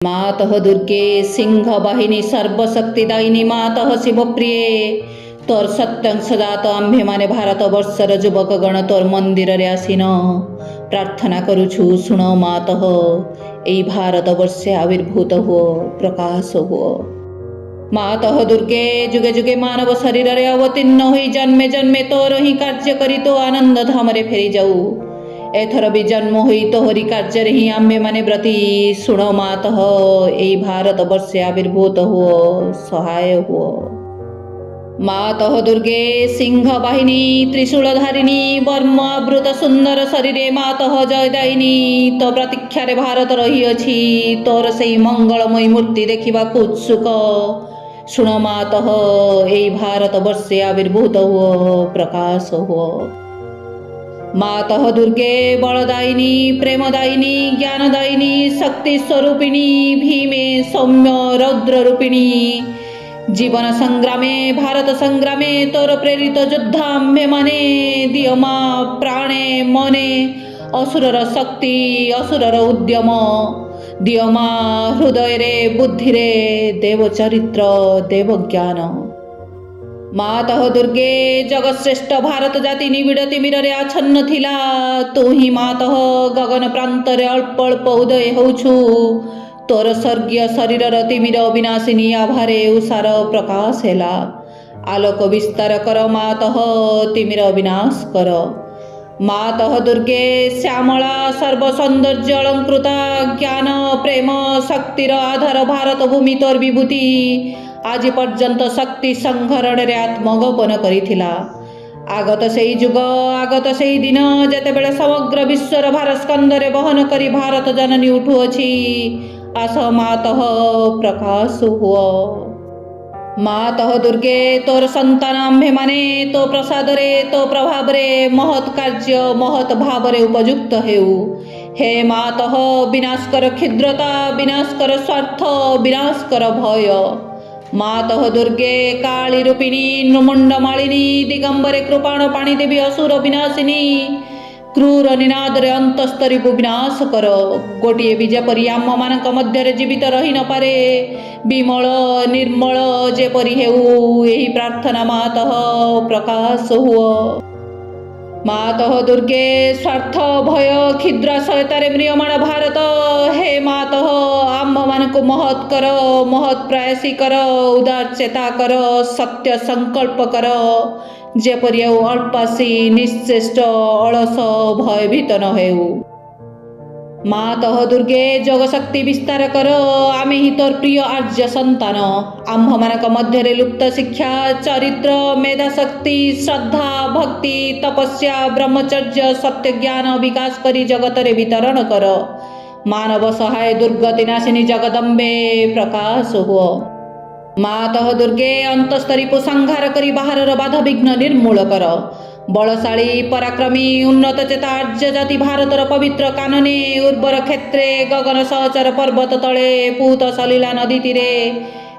मातः दुर्गे सिंह बाहिनी सर्वशक्तिदायिनी मातः शिवप्रिये तोर सत्यंश जात आम्भे माने भारत वर्षर युवक गण तोर मंदिर रे आसीन प्रार्थना करुछु शुण मातः एई भारत वर्षे आविर्भूत हुओ प्रकाश हुओ। मातः दुर्गे जुगे जुगे मानव शरीर रे अवतीर्ण होई जन्मे जन्मे तोर ही कार्य करी तो आनंद धाम रे फेरी जाऊ। एथर भी जन्म हुई तोहरी कार्य ही आम्भे माने व्रती शुण मातः एई भारत वर्षे आविर्भूत हुओ सहाय हुओ। मातः दुर्गे सिंह बाहिनी त्रिशूलधारिणी वर्म आवृत सुंदर शरीरे मातः जयदायिनी तो प्रतीक्षारे भारत रही अछि तोर सेई मंगलमयी मूर्ति देखिबाकु उत्सुक शुण मातः एई भारत वर्षे आविर्भूत हुओ प्रकाश हुओ। मातः दुर्गे बलदायिनी प्रेमदायिनी ज्ञानदायिनी शक्ति स्वरूपिणी भीमे सौम्य रौद्र रूपिणी जीवन संग्रामे भारत संग्रामे तोर प्रेरित योद्धा आम्भे माने दिय मा प्राणे मने असुरर शक्ति असुरर उद्यम दिय मा हृदय रे बुद्धि रे देव चरित्र देव ज्ञान। मातः दुर्गे जगश्रेष्ठ भारत जाति निबिड़ तिमिर रे आछन्न थिला तू ही मातः गगन प्रांत रे अल्प अल्प उदय होउछु तोर स्वर्गीय शरीर तिमिर विनाशिनी आभारे उषार प्रकाश हेला आलोक विस्तार कर मातः तिमिर विनाश कर। मातः दुर्गे श्यामला सर्व सौंदर्य अलंकृता ज्ञान प्रेम शक्तिर आधार भारत भूमि तोर विभूति आज पर्यंत शक्ति संहरण रे आत्मगोपन करिथिला। आगत सेई जुग आगत सेई दिन जेतेबेले समग्र विश्वर भारस्कंदरे बहन करी भारत जननी उठुअछि आस मातः प्रकाश हुओ। मातः दुर्गे तोर संतान आम्भे माने तो प्रसाद रे तो प्रभाव रे महत् कार्य महत् भाव रे उपयुक्त हेउ। हे मातः विनाश कर क्षुद्रता विनाश कर स्वार्थ विनाश कर भय। मातः दुर्गे काली रूपिणी नृमुंड मालिनी दिगंबरे कृपाण पाणी देवी असुर विनाशिनी क्रूर निनाद रे अंतस्तरी विनाश कर। गोटिए भी जेपरी आम मानक मध्य जीवित रही न पारे विमल निर्मल जेपरी हेउ एही प्रार्थना मातः प्रकाश हुओ। मातः दुर्गे स्वार्थ भय क्षुद्राशयतारे म्रियमाण भारत हे मातः आम्भ मानकु महत् कर महत् प्रयासी कर उदार चेता कर सत्य संकल्प कर जेपरि अल्पासी निश्चेष्ट अलस भयभीत न हेउ। मातः दुर्गे जगशक्ति विस्तार कर आमे ही तोर प्रिय आर्य संतान आम्भ मानक मध्य लुप्त शिक्षा चरित्र मेधा शक्ति श्रद्धा भक्ति तपस्या ब्रह्मचर्य सत्य ज्ञान विकास करी जगत रे वितरण कर। मानव सहाय दुर्गति नाशिनी जगदम्बे प्रकाश हुओ। मातः दुर्गे अंतस्तरीपु संहार करी बाहरर बाधा विघ्न निर्मूल कर। बलशाली पराक्रमी उन्नत चेता आर्य जाति भारतर पवित्र कानने उर्वर क्षेत्रे गगन सहचर पर्वत तले पूत सलीला नदी तीरे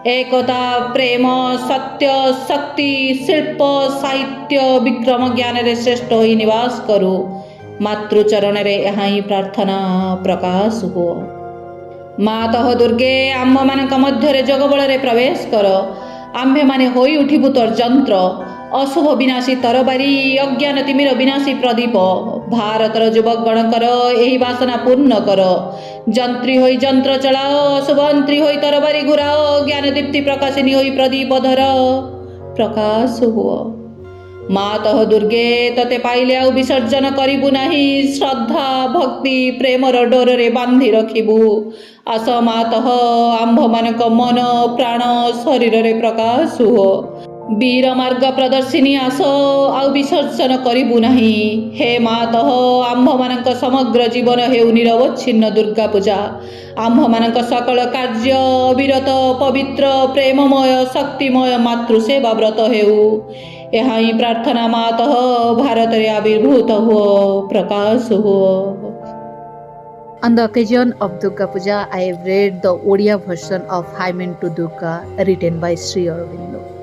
एकता प्रेम सत्य शक्ति शिल्प साहित्य विक्रम ज्ञान रे श्रेष्ठ होई निवास करू। मातृचरण रे यहाँ ही प्रार्थना प्रकाश हुओ। मातः दुर्गे आम्भ मानक मध्य जगबल रे प्रवेश कर आम्भे माने होई उठिबु तोर जंत्र अशुभ विनाशी तरबारी अज्ञान तिमिर विनाशी प्रदीप भारतर युवक गणकर एही वासना पूर्ण कर। जंत्री होई जंत्र चलाओ अशुभंत्री होई तरबारी घुराओ ज्ञान दीप्ति प्रकाशिनी होई प्रदीप धर प्रकाश हुओ। मातः दुर्गे तते पाइले आउ विसर्जन करिबु नाही श्रद्धा भक्ति प्रेमर डोर रे बांधी रखिबु आस मातः आम्भ मानक मन प्राण शरीर रे प्रकाश हुओ। वीर मार्ग प्रदर्शिनी आस आउ विसर्जन करिबु नाही। हे मातः आम्भ मानक समग्र जीवन हेउ निरवच्छिन्न दुर्गा पूजा आम्भ मानक सकल कार्य अविरत पवित्र प्रेममय शक्तिमय मातृसेवा व्रत हेउ यहाँ ही प्रार्थना मातः भारत रे आविर्भूत हुओ प्रकाश हुओ। On the occasion of Durga Puja, I have read the Odia version of Hymen to Durga written by Sri Aurobindo.